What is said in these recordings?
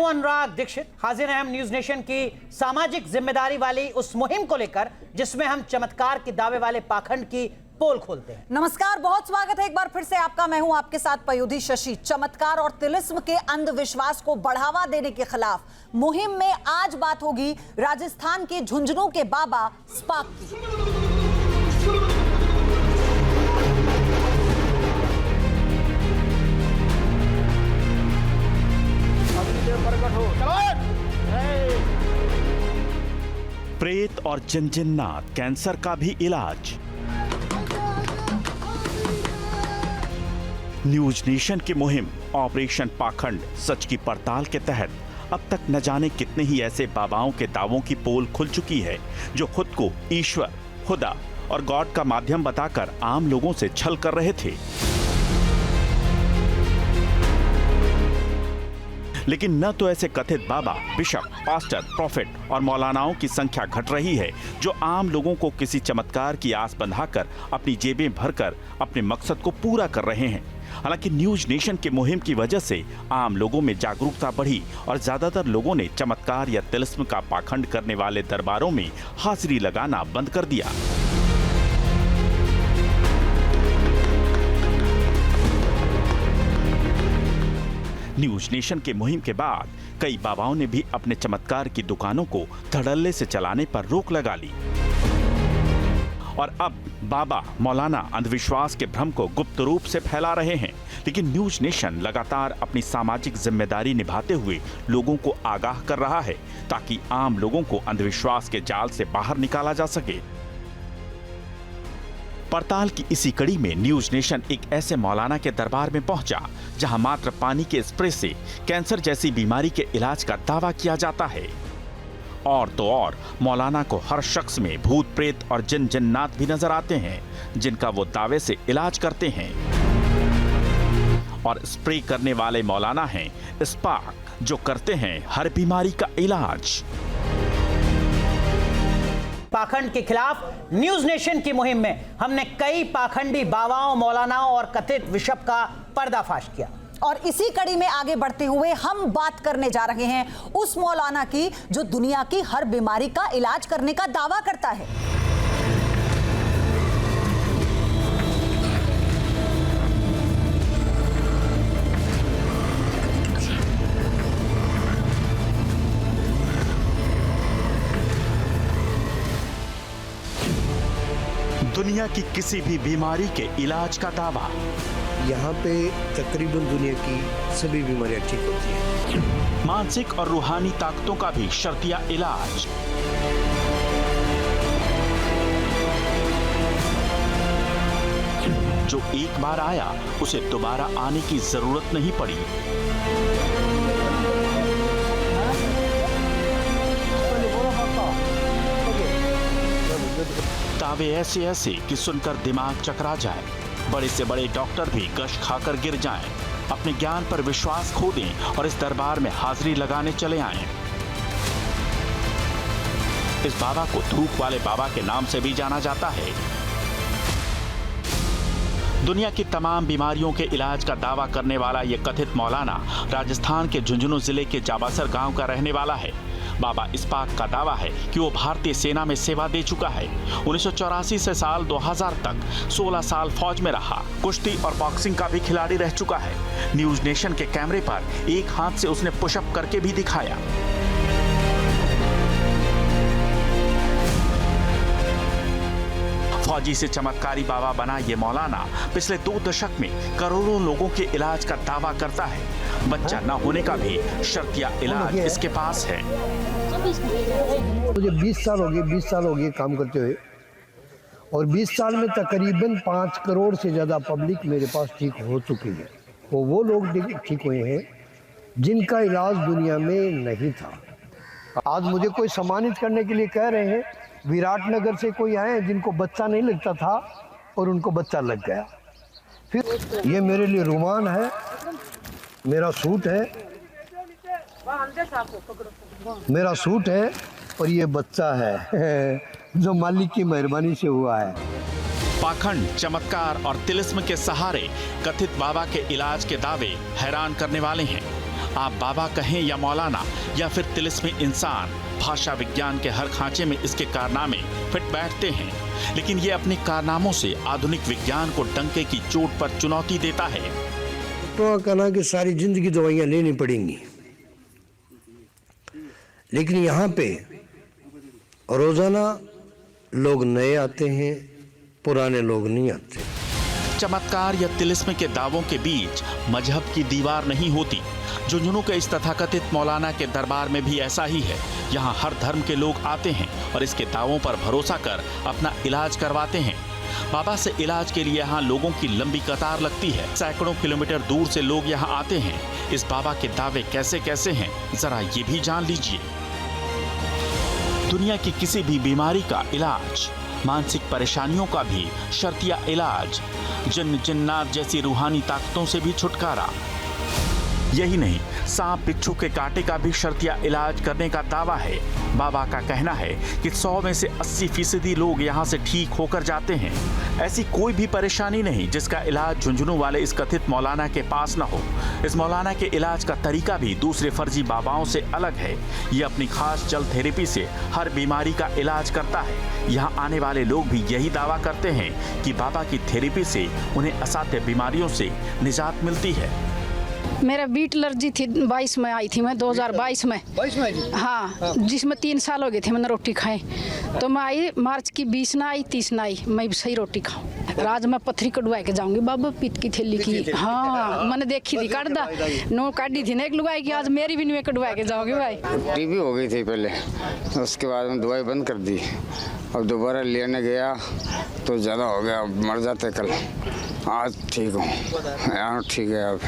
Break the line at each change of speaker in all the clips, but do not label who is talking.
हूं अनुराग दीक्षित, हाजिर हैं हम न्यूज नेशन की सामाजिक जिम्मेदारी वाली उस मुहिम को लेकर जिसमें हम चमत्कार के दावे वाले पाखंड की पोल खोलते हैं।
नमस्कार, बहुत स्वागत है एक बार फिर से आपका। मैं हूं आपके साथ पयोधी शशि। चमत्कार और तिलिस्म के अंधविश्वास को बढ़ावा देने के खिलाफ मुहिम में आज बात होगी राजस्थान के झुंझुनू के बाबा स्पाक की।
प्रेत और जिन्नात, कैंसर का भी इलाज। न्यूज नेशन की मुहिम ऑपरेशन पाखंड सच की पड़ताल के तहत अब तक न जाने कितने ही ऐसे बाबाओं के दावों की पोल खुल चुकी है जो खुद को ईश्वर, खुदा और गॉड का माध्यम बताकर आम लोगों से छल कर रहे थे। लेकिन न तो ऐसे कथित बाबा, बिशप, पास्टर, प्रॉफिट और मौलानाओं की संख्या घट रही है जो आम लोगों को किसी चमत्कार की आस बंधाकर अपनी जेबें भरकर अपने मकसद को पूरा कर रहे हैं। हालांकि न्यूज नेशन की मुहिम की वजह से आम लोगों में जागरूकता बढ़ी और ज्यादातर लोगों ने चमत्कार या तिलिस्म का पाखंड करने वाले दरबारों में हाजिरी लगाना बंद कर दिया। न्यूज नेशन के मुहिम के बाद कई बाबाओं ने भी अपने चमत्कार की दुकानों को धड़ल्ले से चलाने पर रोक लगा ली और अब बाबा मौलाना अंधविश्वास के भ्रम को गुप्त रूप से फैला रहे हैं। लेकिन न्यूज नेशन लगातार अपनी सामाजिक जिम्मेदारी निभाते हुए लोगों को आगाह कर रहा है ताकि आम लोगों को अंधविश्वास के जाल से बाहर निकाला जा सके। पड़ताल की इसी कड़ी में न्यूज नेशन एक ऐसे मौलाना के दरबार में पहुंचा जहां मात्र पानी के स्प्रे से कैंसर जैसी बीमारी के इलाज का दावा किया जाता है। और तो और मौलाना को हर शख्स में भूत प्रेत और जिन्नात भी नजर आते हैं जिनका वो दावे से इलाज करते हैं। और स्प्रे करने वाले मौलाना हैं स्पाक, जो करते हैं हर बीमारी का इलाज।
पाखंड के खिलाफ न्यूज नेशन की मुहिम में हमने कई पाखंडी बाबाओं, मौलानाओं और कथित बिशप का पर्दाफाश किया।
और इसी कड़ी में आगे बढ़ते हुए हम बात करने जा रहे हैं उस मौलाना की जो दुनिया की हर बीमारी का इलाज करने का दावा करता है।
दुनिया की किसी भी बीमारी के इलाज का दावा।
यहाँ पे तकरीबन दुनिया की सभी बीमारियां ठीक होती हैं।
मानसिक और रूहानी ताकतों का भी शर्तिया इलाज। जो एक बार आया उसे दोबारा आने की जरूरत नहीं पड़ी। दावे ऐसे ऐसे कि सुनकर दिमाग चकरा जाए। बड़े से बड़े डॉक्टर भी गश खाकर गिर जाएं, अपने ज्ञान पर विश्वास खो दें और इस दरबार में हाजिरी लगाने चले आएं। इस बाबा को थूक वाले बाबा के नाम से भी जाना जाता है। दुनिया की तमाम बीमारियों के इलाज का दावा करने वाला यह कथित मौलाना राजस्थान के झुंझुनू जिले के जाबासर गांव का रहने वाला है। बाबा स्पाक का दावा है कि वो भारतीय सेना में सेवा दे चुका है। 1984 से साल 2000 तक 16 साल फौज में रहा। कुश्ती और बॉक्सिंग का भी खिलाड़ी रह चुका है। न्यूज नेशन के कैमरे पर एक हाथ से उसने पुशअप करके भी दिखाया। फौजी से चमत्कारी बाबा बना ये मौलाना पिछले 2 दशक में करोड़ों लोगों के इलाज का दावा करता है। बच्चा न होने का भी शर्तिया इलाज इसके पास है।
मुझे 20 साल हो गए काम करते हुए और 20 साल में तकरीबन 5 करोड़ से ज़्यादा पब्लिक मेरे पास ठीक हो चुकी है। वो लोग ठीक हुए हैं जिनका इलाज दुनिया में नहीं था। आज मुझे कोई सम्मानित करने के लिए कह रहे हैं। विराटनगर से कोई आए जिनको बच्चा नहीं लगता था और उनको बच्चा लग गया। फिर ये मेरे लिए रुमाल है, मेरा सूट है और ये बच्चा है जो मालिक की मेहरबानी से हुआ है।
पाखंड, चमत्कार और तिलिस्म के सहारे कथित बाबा के इलाज के दावे हैरान करने वाले हैं। आप बाबा कहें या मौलाना या फिर तिलिस्मी इंसान, भाषा विज्ञान के हर खांचे में इसके कारनामे फिट बैठते हैं, लेकिन ये अपने कारनामों से आधुनिक विज्ञान को डंके की चोट पर चुनौती देता है।
तो कहना कि सारी जिंदगी दवाइयाँ लेनी पड़ेंगी, लेकिन यहाँ पे रोजाना लोग नए आते हैं, पुराने लोग नहीं आते।
चमत्कार या तिलिस्म के दावों के बीच मजहब की दीवार नहीं होती। झुंझुनू के इस तथाकथित मौलाना के दरबार में भी ऐसा ही है। यहाँ हर धर्म के लोग आते हैं और इसके दावों पर भरोसा कर अपना इलाज करवाते हैं। बाबा से इलाज के लिए यहाँ लोगों की लंबी कतार लगती है। सैकड़ों किलोमीटर दूर से लोग यहाँ आते हैं। इस बाबा के दावे कैसे कैसे हैं, जरा ये भी जान लीजिए। दुनिया की किसी भी बीमारी का इलाज, मानसिक परेशानियों का भी शर्तिया इलाज, जिन्न जिन्नात जैसी रूहानी ताकतों से भी छुटकारा। यही नहीं, सांप बिच्छू के कांटे का भी शर्तिया इलाज करने का दावा है। बाबा का कहना है कि 100 में से 80% लोग यहाँ से ठीक होकर जाते हैं। ऐसी कोई भी परेशानी नहीं जिसका इलाज झुंझुनू वाले इस कथित मौलाना के पास न हो। इस मौलाना के इलाज का तरीका भी दूसरे फर्जी बाबाओं से अलग है। ये अपनी खास जल थेरेपी से हर बीमारी का इलाज करता है। यहाँ आने वाले लोग भी यही दावा करते हैं कि बाबा की थेरेपी से उन्हें असाध्य बीमारियों से निजात मिलती है।
मेरा बीट एलर्जी थी, 22 में आई थी मैं, 2022 में।
22 में?
हाँ, जिसमें 3 साल हो गए थे मैंने रोटी खाए। तो मैं आई मार्च की 20 ना आई, 30 ना आई, मैं सही रोटी खाऊं। राज में पथरी कटवा के जाऊंगी बाबा, पीत की थैली की। हाँ, मैंने देखी थी काटदा, नो काटी थी ना एक लुगाई की, आज मेरी भी नहीं कटवा के जाऊंगी भाई।
टीबी हो गई थी पहले, उसके बाद में दवाई बंद कर दी। अब दोबारा लेने गया तो ज़्यादा हो गया, मर जाते कल। आज ठीक हूँ, यहाँ ठीक है, अब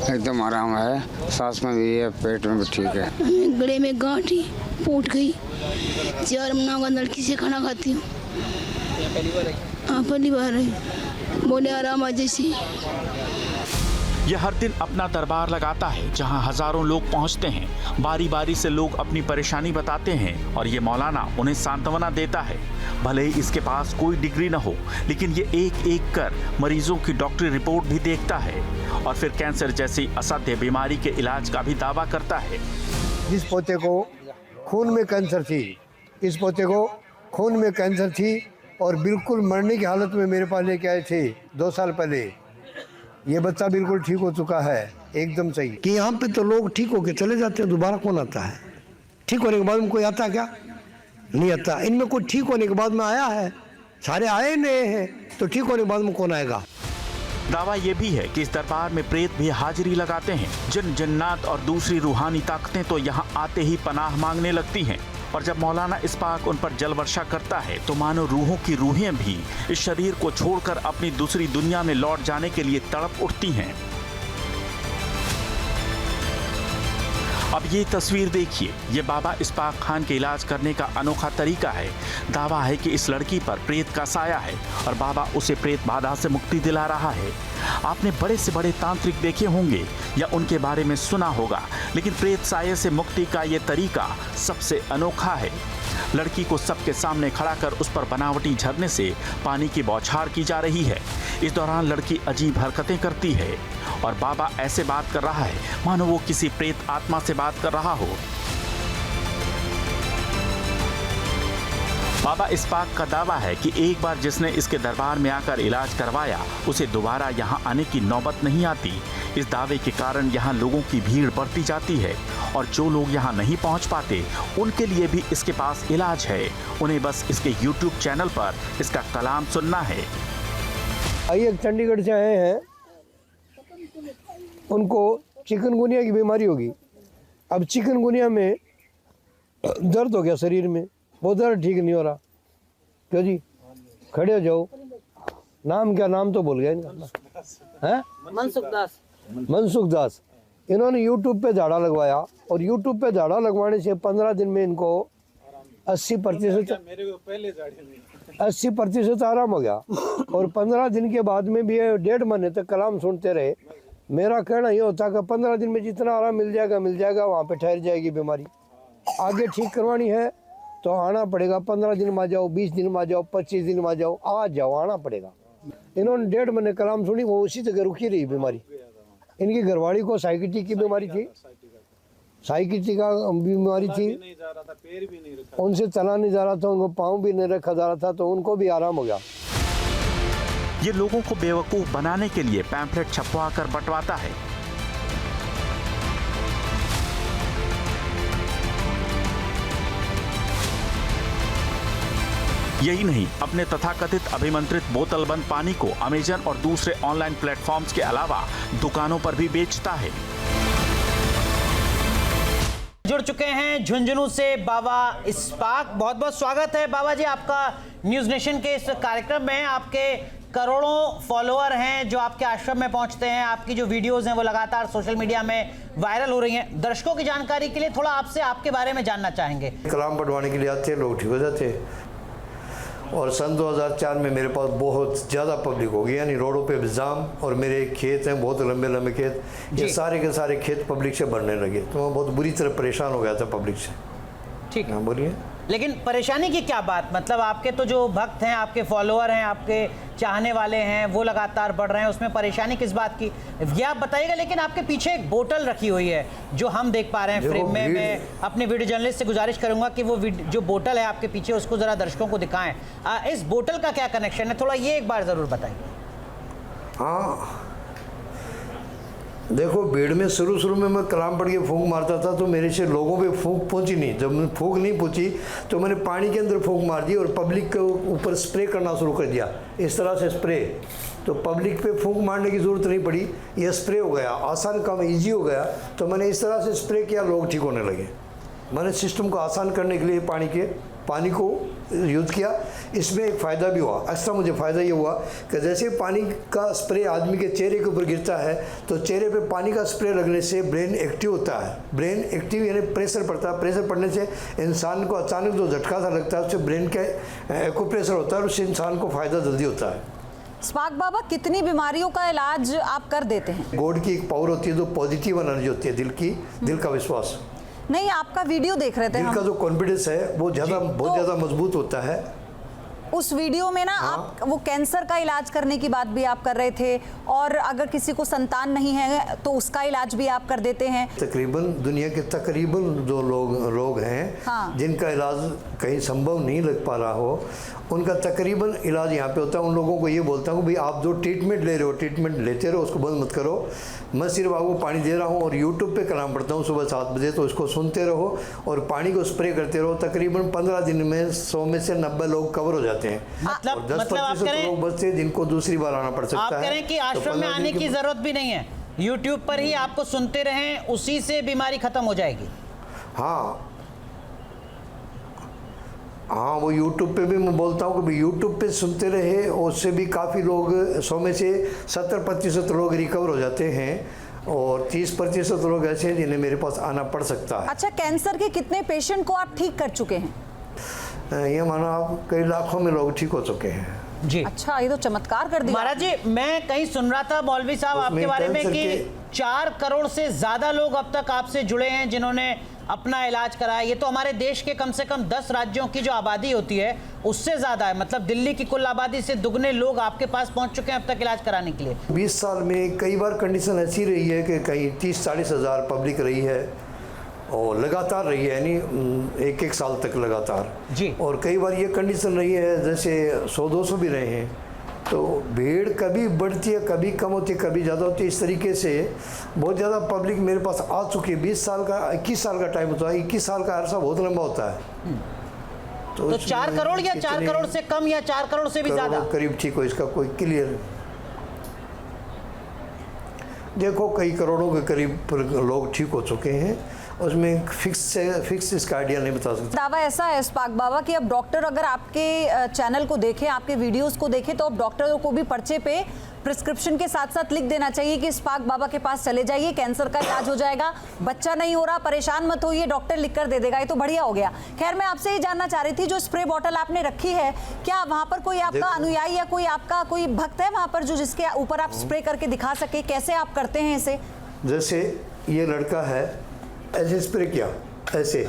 एकदम आराम है। सांस में भी है, पेट में भी ठीक है।
गले में गांठी फूट गई। 4 महीना का लड़की से खाना खाती हूँ। पहली बार है, बोले आराम आ जैसी।
यह हर दिन अपना दरबार लगाता है, जहां हजारों लोग पहुंचते हैं। बारी बारी से लोग अपनी परेशानी बताते हैं और ये मौलाना उन्हें सांत्वना देता है। भले ही इसके पास कोई डिग्री न हो, लेकिन ये एक एक कर मरीजों की डॉक्टरी रिपोर्ट भी देखता है और फिर कैंसर जैसी असाध्य बीमारी के इलाज का भी दावा करता है।
जिस पोते को खून में कैंसर थी, इस पोते को खून में कैंसर थी और बिल्कुल मरने की हालत में मेरे पास लेके आए थे 2 साल पहले। ये बच्चा बिल्कुल ठीक हो चुका है, एकदम सही। कि यहाँ पे तो लोग ठीक होके चले जाते हैं, दोबारा कौन आता है? ठीक होने के बाद में कोई आता क्या? नहीं आता। इनमें कोई ठीक होने के बाद में आया है? सारे आए नए हैं, तो ठीक होने के बाद में कौन आएगा?
दावा यह भी है कि इस दरबार में प्रेत भी हाजिरी लगाते हैं। जिन जन्नात और दूसरी रूहानी ताकतें तो यहाँ आते ही पनाह मांगने लगती हैं और जब मौलाना इस्पाक उन पर जल वर्षा करता है तो मानो रूहों की रूहें भी इस शरीर को छोड़कर अपनी दूसरी दुनिया में लौट जाने के लिए तड़प उठती हैं। अब ये तस्वीर देखिए, ये बाबा इस्पाक खान के इलाज करने का अनोखा तरीका है। दावा है कि इस लड़की पर प्रेत का साया है और बाबा उसे प्रेत बाधा से मुक्ति दिला रहा है। आपने बड़े से बड़े तांत्रिक देखे होंगे या उनके बारे में सुना होगा, लेकिन प्रेत साये से मुक्ति का ये तरीका सबसे अनोखा है। लड़की को सबके सामने खड़ा कर उस पर बनावटी झरने से पानी की बौछार की जा रही है। इस दौरान लड़की अजीब हरकतें करती है और बाबा ऐसे बात कर रहा है मानो वो किसी प्रेत आत्मा से बात कर रहा हो। बाबा इस्पाक का दावा है कि एक बार जिसने इसके दरबार में आकर इलाज करवाया उसे दोबारा यहाँ आने की नौबत नहीं आती। इस दावे के कारण यहाँ लोगों की भीड़ बढ़ती जाती है और जो लोग यहाँ नहीं पहुँच पाते उनके लिए भी इसके पास इलाज है। उन्हें बस इसके YouTube चैनल पर इसका कलाम सुनना है।
आइए, चंडीगढ़ से आए हैं, उनको चिकनगुनिया की बीमारी होगी। अब चिकनगुनिया में दर्द हो गया शरीर में, बहुत ज़्यादा ठीक नहीं हो रहा। क्यों जी, खड़े हो जाओ। नाम क्या? नाम तो भूल गया इनका, हैं?
मनसुख दास।
मनसुख दास। इन्होंने YouTube पे झाड़ा लगवाया और YouTube पे झाड़ा लगवाने से 15 दिन में इनको 80% आराम हो गया और 15 दिन के बाद में भी 1.5 महीने तक कलाम सुनते रहे। मेरा कहना ये होता कि 15 दिन में जितना आराम मिल जाएगा वहाँ पे ठहर जाएगी बीमारी। आगे ठीक करवानी है तो आना पड़ेगा। 15 दिन में आ जाओ, 20 दिन में आ जाओ, 25 दिन में आ जाओ, आ जाओ, आना पड़ेगा। इन्होंने 1.5 महीने कलाम सुनी, वो उसी जगह रुकी रही बीमारी। इनकी घरवाली को साइकिट्री की बीमारी थी, साइकिट्री का बीमारी थी, उनसे चला नहीं जा रहा था, उनको पाँव भी नहीं रखा जा रहा था, तो उनको भी आराम हो गया।
ये लोगों को बेवकूफ बनाने के लिए पैम्फलेट छपवा कर बंटवाता है। यही नहीं, अपने तथाकथित अभिमंत्रित बोतलबंद पानी को अमेजन और दूसरे ऑनलाइन प्लेटफॉर्म्स के अलावा दुकानों पर भी बेचता है।
जुड़ चुके हैं झुंझुनू से बाबा इस्पाक। बहुत बहुत स्वागत है बाबा जी आपका न्यूज नेशन के इस कार्यक्रम में। आपके करोड़ों फॉलोअर हैं जो आपके आश्रम में पहुंचते हैं, आपकी जो वीडियोस हैं वो लगातार सोशल मीडिया में वायरल हो रही हैं। दर्शकों की जानकारी के लिए थोड़ा आपसे आपके बारे में जानना चाहेंगे।
कलाम पढ़वाने के लिए आते हैं लोग, ठीक हो जाते हैं। और सन 2004 में मेरे पास बहुत ज़्यादा पब्लिक हो गई, यानी रोडों पे जाम, और मेरे खेत हैं बहुत लंबे लंबे खेत, ये सारे के सारे खेत पब्लिक से भरने लगे, तो मैं बहुत बुरी तरह परेशान हो गया था पब्लिक से।
ठीक है,
बोलिए।
लेकिन परेशानी की क्या बात, मतलब आपके तो जो भक्त हैं, आपके फॉलोअर हैं, आपके चाहने वाले हैं, वो लगातार बढ़ रहे हैं, उसमें परेशानी किस बात की ये आप बताइएगा। लेकिन आपके पीछे एक बोतल रखी हुई है जो हम देख पा रहे हैं फ्रेम में। मैं अपने वीडियो जर्नलिस्ट से गुजारिश करूंगा कि वो जो बोतल है आपके पीछे उसको जरा दर्शकों को दिखाएं। इस बोतल का क्या कनेक्शन है, थोड़ा ये एक बार जरूर बताइए।
हाँ देखो, भीड़ में शुरू में मैं कलाम पढ़ के फूंक मारता था तो मेरे से लोगों पे फूंक पहुंची नहीं। जब मैं फूंक नहीं पहुंची तो मैंने पानी के अंदर फूंक मार दी और पब्लिक के ऊपर स्प्रे करना शुरू कर दिया, इस तरह से स्प्रे। तो पब्लिक पे फूंक मारने की ज़रूरत नहीं पड़ी, ये स्प्रे हो गया, आसान काम ईजी हो गया। तो मैंने इस तरह से स्प्रे किया, लोग ठीक होने लगे। मैंने सिस्टम को आसान करने के लिए पानी को यूज़ किया। इसमें एक फ़ायदा भी हुआ, एक्स्ट्रा मुझे फ़ायदा ये हुआ कि जैसे पानी का स्प्रे आदमी के चेहरे के ऊपर गिरता है तो चेहरे पे पानी का स्प्रे लगने से ब्रेन एक्टिव होता है। ब्रेन एक्टिव यानी प्रेशर पड़ता है, प्रेशर पड़ने से इंसान को अचानक जो झटका सा लगता है उससे ब्रेन का एक्यूप्रेशर होता है और उससे इंसान को फ़ायदा जल्दी होता है।
इस्पाक बाबा, कितनी बीमारियों का इलाज आप कर देते हैं?
गॉड की एक पावर होती है जो पॉजिटिव एनर्जी होती है, दिल का विश्वास।
नहीं, आपका वीडियो देख रहे थे
दिल
हम।
का जो कॉन्फिडेंस है वो बहुत ज़्यादा मजबूत होता है।
उस वीडियो में ना आप वो कैंसर का इलाज करने की बात भी आप कर रहे थे, और अगर किसी को संतान नहीं है तो उसका इलाज भी आप कर देते हैं।
तकरीबन दुनिया के तकरीबन जो लोग हैं जिनका इलाज कहीं संभव नहीं लग पा रहा हो, उनका तकरीबन इलाज यहाँ पे होता है। उन लोगों को ये बोलता हूँ भाई आप जो ट्रीटमेंट ले रहे हो, ट्रीटमेंट लेते रहो, उसको बंद मत करो। मैं सिर्फ आपको पानी दे रहा हूँ और यूट्यूब पे कलाम पढ़ता हूँ सुबह 7 बजे, तो उसको सुनते रहो और पानी को स्प्रे करते रहो। तकरीबन 15 दिन में 100 में से 90 लोग कवर हो जाते हैं।
मतलब
और 10% लोग बचते हैं जिनको दूसरी बार आना पड़ सकता है।
आप कह रहे हैं कि आश्रम में आने की जरूरत भी नहीं है, यूट्यूब पर ही आपको सुनते रहें, उसी से बीमारी खत्म हो जाएगी।
हाँ, वो यूट्यूब पे भी मैं बोलता हूँ कि यूट्यूब पे सुनते रहे, उससे भी काफ़ी लोग 100 में से 70% लोग रिकवर हो जाते हैं और 30% लोग ऐसे हैं जिन्हें मेरे पास आना पड़ सकता है।
अच्छा, कैंसर के कितने पेशेंट को आप ठीक कर चुके हैं?
ये मानो आप कई लाखों में लोग ठीक हो चुके हैं
जी।
अच्छा, ये तो चमत्कार कर दिया
महाराज जी। मैं कहीं सुन रहा था मौलवी साहब आपके बारे में कि 4 करोड़ से ज्यादा लोग अब तक आपसे जुड़े हैं जिन्होंने अपना इलाज कराया। ये तो हमारे देश के कम से कम 10 राज्यों की जो आबादी होती है उससे ज्यादा है। मतलब दिल्ली की कुल आबादी से दुगने लोग आपके पास पहुंच चुके हैं अब तक इलाज कराने के लिए।
20 साल में कई बार कंडीशन ऐसी रही है कि कहीं 30-40 हज़ार पब्लिक रही है और लगातार रही है, यानी एक साल तक लगातार
जी।
और कई बार ये कंडीशन रही है जैसे 100-200 भी रहे हैं। तो भीड़ कभी बढ़ती है, कभी कम होती है, कभी ज़्यादा होती है। इस तरीके से बहुत ज़्यादा पब्लिक मेरे पास आ चुकी है। 21 साल का टाइम होता है, 21 साल का अरसा बहुत लंबा होता है।
तो 4 करोड़ या 4 करोड़ से कम या 4 करोड़ से भी ज़्यादा
करीब ठीक हो, इसका कोई क्लियर देखो कई करोड़ों के करीब लोग ठीक हो चुके हैं, उसमें फिक्स इसका आइडिया नहीं बता सकते।
दावा ऐसा है इस्पाक बाबा कि अब डॉक्टर अगर आपके चैनल को देखें, आपके वीडियोस को देखें, तो अब डॉक्टरों को भी पर्चे पे प्रिस्क्रिप्शन के साथ साथ लिख देना चाहिए कि इस्पाक बाबा के पास चले जाइए, कैंसर का इलाज हो जाएगा, बच्चा नहीं हो रहा परेशान मत होइए, डॉक्टर लिख कर दे देगा। ये तो बढ़िया हो गया। खैर, मैं आपसे ये जानना चाह रही थी, जो स्प्रे बॉटल आपने रखी है, क्या वहां पर कोई आपका अनुयायी या कोई आपका कोई भक्त है वहां पर जो जिसके ऊपर आप स्प्रे करके दिखा सके? कैसे आप करते हैं इसे?
जैसे ये लड़का है, ऐसे स्प्रे किया ऐसे,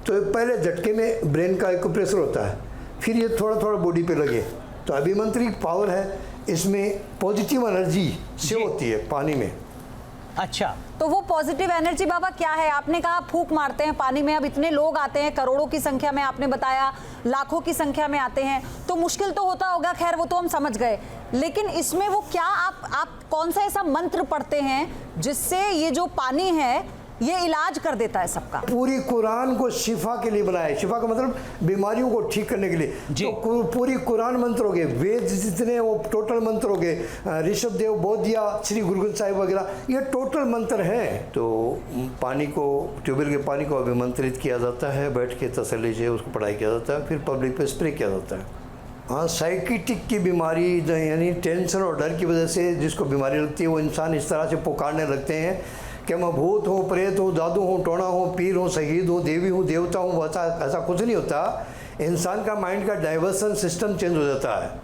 तो पहले झटके में ब्रेन का एक्यूप्रेशर होता है, फिर ये थोड़ा थोड़ा बॉडी पे लगे। तो अभिमंत्रित पावर है इसमें, पॉजिटिव एनर्जी से होती है पानी में।
अच्छा,
तो वो पॉजिटिव एनर्जी बाबा क्या है? आपने कहा फूंक मारते हैं पानी में, अब इतने लोग आते हैं, करोड़ों की संख्या में, आपने बताया लाखों की संख्या में आते हैं, तो मुश्किल तो होता होगा, खैर वो तो हम समझ गए, लेकिन इसमें वो क्या आप कौन सा ऐसा मंत्र पढ़ते हैं जिससे ये जो पानी है ये इलाज कर देता है सबका?
पूरी कुरान को शिफा के लिए बनाया है। शिफा का मतलब बीमारियों को ठीक करने के लिए। तो पूरी कुरान मंत्र हो गए, वेद जितने वो टोटल मंत्र हो गए, ऋषभ देव, बोधिया, श्री गुरु ग्रंथ साहिब वगैरह, ये टोटल मंत्र हैं। तो पानी को, ट्यूबवेल के पानी को अभिमंत्रित किया जाता है, बैठ के तसल्ली से उसको पढ़ाई किया जाता है, फिर पब्लिक पे स्प्रे किया जाता है। हाँ, साइकिटिक की बीमारी यानी टेंशन और डर की वजह से जिसको बीमारी लगती है, वो इंसान इस तरह से पुकारने लगते हैं कि मैं भूत हूँ, प्रेत हूँ, दादू हूँ, टोना हूँ, पीर हूँ, शहीद हूँ, देवी हूँ, देवता हूँ। ऐसा कुछ नहीं होता। इंसान का माइंड का डाइवर्सन सिस्टम चेंज हो जाता है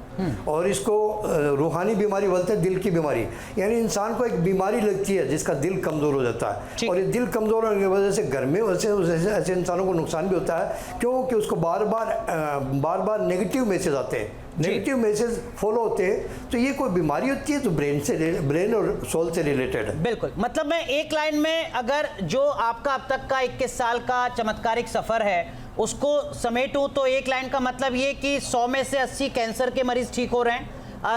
और इसको रूहानी बीमारी बोलते हैं, दिल की बीमारी। यानी इंसान को एक बीमारी लगती है जिसका दिल कमज़ोर हो जाता है, और ये दिल कमज़ोर होने की वजह से घर में ऐसे इंसानों को नुकसान भी होता है, क्योंकि उसको बार बार नेगेटिव मैसेज आते हैं, नेगेटिव मैसेज फॉलो होते हैं। तो ये कोई बीमारी होती है तो ब्रेन और सोल से रिलेटेड है।
बिल्कुल, मतलब मैं एक लाइन में अगर जो आपका अब तक का 21 साल का चमत्कारिक सफर है उसको समेटूं तो एक लाइन का मतलब ये कि 100 में से 80 कैंसर के मरीज ठीक हो रहे हैं,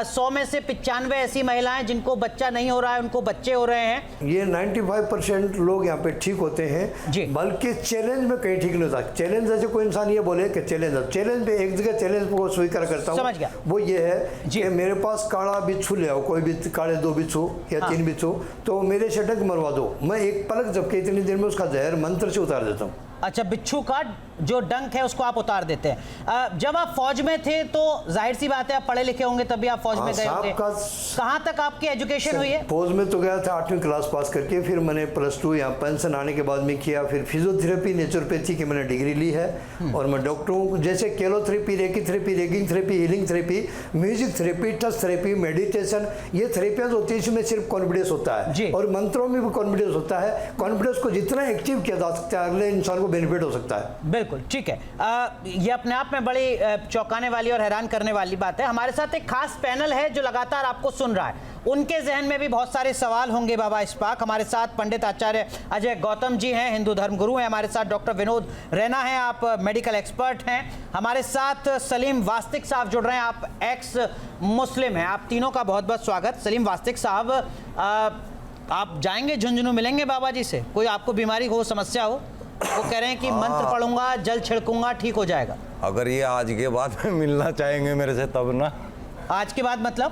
100 में से 95 ऐसी महिलाएं जिनको बच्चा नहीं हो रहा है उनको बच्चे हो रहे हैं।
ये 95% लोग यहाँ पे ठीक होते हैं, बल्कि चैलेंज में कहीं ठीक नहीं होता। चैलेंज जैसे कोई इंसान ये बोले कि चैलेंज पे एक जगह चैलेंज को स्वीकार करता हूँ, समझ गया। वो ये है कि मेरे पास काला बिच्छू ले आओ, कोई भी काले 2 बिच्छू या 3 बिच्छू, तो मेरे शटक मरवा दो, मैं एक पलक झपके इतनी देर में उसका जहर मंत्र से उतार देता हूँ।
अच्छा, बिच्छू का जो डंक है उसको आप उतार देते हैं। जब आप फौज में थे तो जाहिर सी बात है आप पढ़े लिखे होंगे, तभी आप फौज में गए होंगे। कहाँ तक आपकी एजुकेशन हुई है?
फौज में तो गया था 8वीं क्लास पास करके, फिर मैंने +2 यहाँ पेंशन आने के बाद में किया, फिर फिजियोथेरेपी, नेचुरोपैथी की मैंने डिग्री ली है, और मैं डॉक्टर हूँ। जैसे केलोथेरेपी, रेकी थेरेपी, रेगिंग therapy, healing therapy, music therapy, touch therapy, meditation, ये थेरेपियाँ होती है। इसमें सिर्फ कॉन्फिडेंस होता है और मंत्रों में भी कॉन्फिडेंस होता है। कॉन्फिडेंस को जितना एक्टिव किया जा सकता है अगले इंसान को बेनिफिट हो सकता है।
बिल्कुल ठीक है। ये अपने आप में बड़ी चौंकाने वाली और हैरान करने वाली बात है। हमारे साथ एक खास पैनल है जो लगातार आपको सुन रहा है, उनके जहन में भी बहुत सारे सवाल होंगे बाबा इस्पाक। हमारे साथ पंडित आचार्य अजय गौतम जी हैं, हिंदू धर्म गुरु हैं। हमारे साथ डॉक्टर विनोद रैना हैं, आप मेडिकल एक्सपर्ट हैं। हमारे साथ सलीम वास्तिक साहब जुड़ रहे हैं, आप एक्स मुस्लिम हैं। आप तीनों का बहुत बहुत स्वागत। सलीम वास्तिक साहब, आप जाएंगे झुंझुनू, मिलेंगे बाबा जी से? कोई आपको बीमारी हो, समस्या हो, वो कह रहे हैं कि मंत्र पढ़ूंगा, जल छिड़कूंगा, ठीक हो जाएगा?
अगर ये आज के बाद में मिलना चाहेंगे मेरे से तब ना।
आज के बाद मतलब?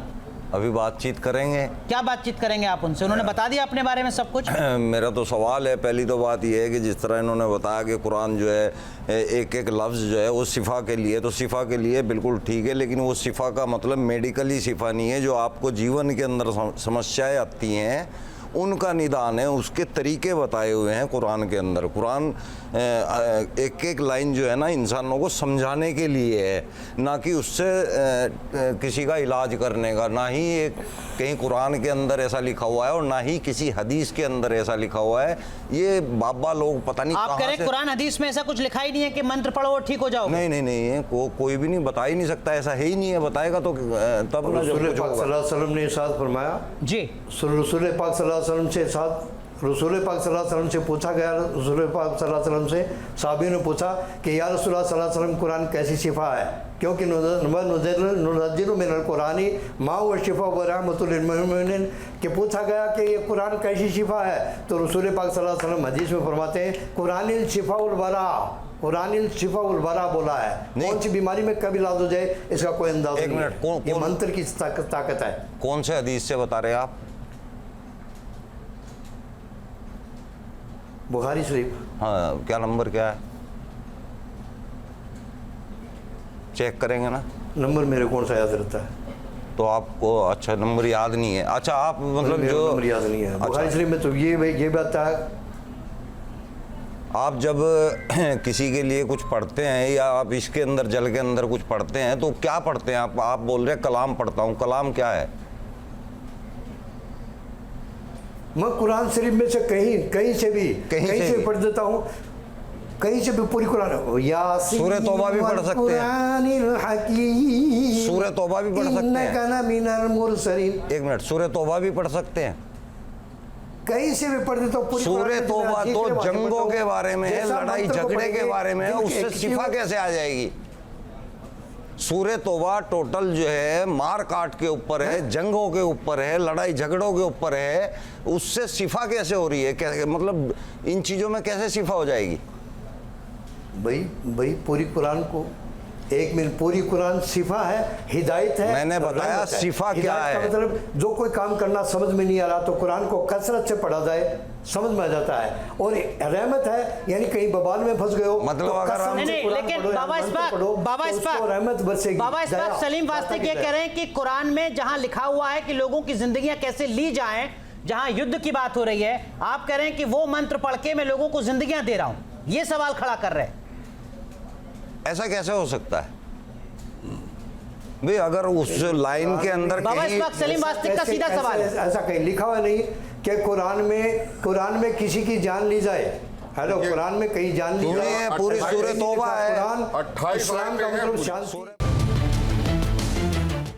अभी बातचीत करेंगे।
क्या बातचीत करेंगे आप उनसे? उन्होंने बता दिया अपने बारे में सब कुछ?
मेरा तो सवाल है, पहली तो बात यह है कि जिस तरह इन्होंने बताया कि कुरान जो है एक एक लफ्ज़ जो है वो शिफा के लिए, तो शिफा के लिए बिल्कुल ठीक है, लेकिन वो शिफा का मतलब मेडिकली शिफा नहीं है। जो आपको जीवन के अंदर समस्याएं आती हैं उनका निदान है, उसके तरीके बताए हुए हैं कुरान के अंदर। कुरान एक एक लाइन जो है ना इंसानों को समझाने के लिए है, ना कि उससे किसी का इलाज करने का। ना ही एक कहीं कुरान के अंदर ऐसा लिखा हुआ है और ना ही किसी हदीस के अंदर ऐसा लिखा हुआ है। ये बाबा लोग पता नहीं
आप कह रहे हैं कुरान हदीस में ऐसा कुछ लिखा ही नहीं है कि मंत्र पढ़ो और ठीक हो जाओ?
नहीं नहीं नहीं है, कोई भी नहीं, बता ही नहीं सकता, ऐसा है ही नहीं है। बताएगा तो तब ना।
रसूल पाक सल्लल्लाहु अलैहि वसल्लम ने इरशाद फरमाया जी, रसूल पाक सल्लल्लाहु अलैहि वसल्लम से साथ रसूल पाक सल्लल्लाहु अलैहि वसल्लम से पूछा गया, रसूल पाक सल्लल्लाहु अलैहि वसल्लम से साहबियों ने पूछा कि या रसूलुल्लाह सल्लल्लाहु अलैहि वसल्लम कुरान कैसी शिफा है, क्योंकि नुज़्ज़िलु मिनल कुरानी मा हुवा शिफा व रहमतुल लिल मुमिनीन, कि पूछा गया कि ये कुरान कैसी शिफा है, तो रसूल पाक सल्लल्लाहु अलैहि वसल्लम हदीस में फरमाते हैं कुरानिल शिफाउल वरा, कुरानिल शिफाउल वरा बोला है। कौन सी बीमारी में कब इलाज हो जाए इसका कोई अंदाजा नहीं है। ये मंत्र की ताकत है।
कौन से हदीस से बता रहे हैं आप?
बुखारी शरीफ।
हाँ, क्या नंबर क्या है? चेक करेंगे ना।
नंबर मेरे कौन सा याद रहता है?
तो आपको अच्छा नंबर याद नहीं है? अच्छा, आप मतलब जो
नंबर याद नहीं है। बुखारी शरीफ में तो ये बात है।
आप जब किसी के लिए कुछ पढ़ते हैं या आप इसके अंदर जल के अंदर कुछ पढ़ते हैं तो क्या पढ़ते हैं आप बोल रहे हैं कलाम पढ़ता हूँ, कलाम क्या है?
मैं कुरान शरीफ में से कहीं से पढ़ देता हूँ, कहीं से भी पूरी कुरान। यासीन
सूरह तौबा भी पढ़ सकते हैं। सूरह तौबा भी पढ़ सकते हैं।
मिनल मुरसलीन।
एक मिनट, सूरह तौबा भी पढ़ सकते हैं?
कहीं से भी पढ़ दे तो पूरी
सूरे तौबा तो जंगों के बारे में है, लड़ाई झगड़े के बारे में है, उससे शिफा कैसे आ जाएगी? सूरे तौबा टोटल जो है मार काट के ऊपर है, जंगों के ऊपर है, लड़ाई झगड़ों के ऊपर है, उससे शिफा कैसे हो रही है? कैसे, मतलब इन चीजों में कैसे शिफा हो जाएगी?
भाई पूरी कुरान को एक मिनट, पूरी कुरान शिफा है, हिदायत है।
मैंने बताया शिफा क्या है।
मतलब जो कोई काम करना समझ में नहीं आ रहा तो कुरान को कसरत से पढ़ा जाए, समझ में आ जाता है। और रहमत है, यानी कहीं बवाल में फंस गए हो
मतलब
तो
अगर
कसम
हम-
से कुरान
लेकिन
पढ़ो,
बाबा
रहमत
इस्फाक,
पढ़ो,
बाबा
तो उसको
इस्फाक,
रहमत बरसेगी।
बाबा इस्फाक,
दया,
सलीम वास्ते ये कह रहे हैं कि कुरान में जहां लिखा हुआ है कि लोगों की जिंदगियां कैसे ली जाएं, जहां युद्ध की बात हो रही है, आप कह रहे हैं कि वो मंत्र पढ़ के मैं लोगों को जिंदगियां दे रहा हूं। ये सवाल खड़ा कर रहे हैं।
ऐसा कैसे हो सकता है भाई? अगर उस लाइन के अंदर
बाबा
कहीं
इस्फाक, सलीम वास्ते का सीधा सवाल है।
ऐसा कहीं लिखा हुआ नहीं कि कुरान में किसी की जान ली जाए। हेलो, कुरान में कहीं जान ली
सुनिए,
जाए?
पूरी सूरह तौबा है।
कुरान
28
इस्लाम का
आयतें हैं
मतलब
पूरी।
शांति।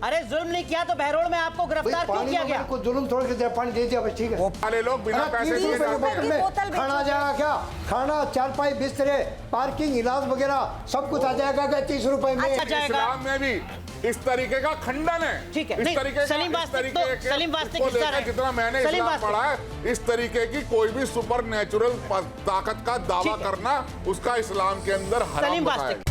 अरे जुल्म नहीं किया तो बहरोड़ में आपको गिरफ्तार क्यों किया गया?
को जुल्म थोड़ के पानी दे दिया, बस ठीक है।
वो वाले लोग बिना पैसे
30
दिए
रुपए की
जाते हैं।
बोतल में
बोतल बेचो।
खाना आ जाएगा क्या? खाना, चारपाई, बिस्तरे, पार्किंग, इलाज वगैरह सब कुछ आ जाएगा क्या 30 रुपए में?
अच्छा, जाएगा।
इस्लाम में भी इस तरीके का खंडन है।
ठीक है,
इस
नहीं,
तरीके का-
सलीम
इस
वास्ते
तरीके
तो-
के
सलीम वास्ते
को
किस्सा
लेकर
रहे।
जितना मैंने
सलीम
इस्लाम
वास्ते।
पढ़ा है, इस तरीके की कोई भी सुपर नेचुरल ताकत का दावा
ठीक है।
करना उसका इस्लाम के अंदर हराम
सलीम
बताया
वास्ते।
है।